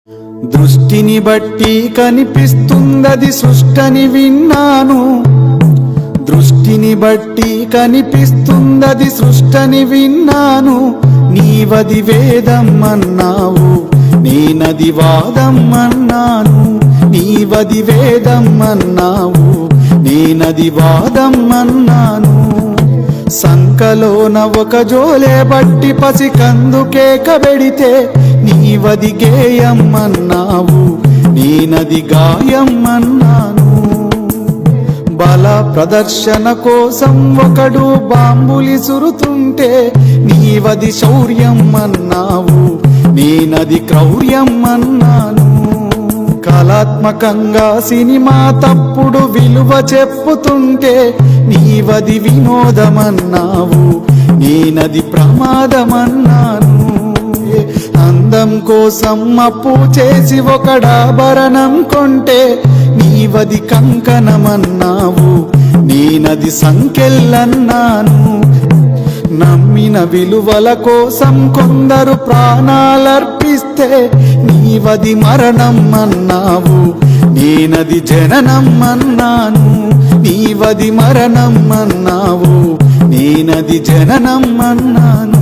దృష్టిని బట్టి కనిపిస్తుందది సృష్టని విన్నాను. దృష్టిని బట్టి కనిపిస్తుందది సృష్టని విన్నాను. నీవది వేదం అన్నావు, నేనది వాదం అన్నాను. నీవది వేదం అన్నావు, నేనది వాదం అన్నాను. సంకలోన ఒక జోలే బట్టి పసి కందుకేక పెడితే నీవది గేయం అన్నావు, నేనది గాయం అన్నాను. బల ప్రదర్శన కోసం ఒకడు బాంబులి సురుతుంటే నీవది శౌర్యం అన్నావు, నేనది క్రౌర్యం అన్నాను. కళాత్మకంగా సినిమా తప్పుడు విలువ చెప్పుతుంటే నీవది వినోదమన్నావు, నేనది ప్రమాదమన్నాను. అందం కోసం అప్పు చేసి ఒకడాభరణం కొంటే నీవది కంకణమన్నావు, నేనది సంకెళ్ళన్నాను. నమ్మిన విలువల కోసం కొందరు ప్రాణాలర్పిస్తే నీవది మరణం అన్నావు, నేనది జననం అన్నాను. నీవది మరణం అన్నావు, నేనది జననం అన్నాను.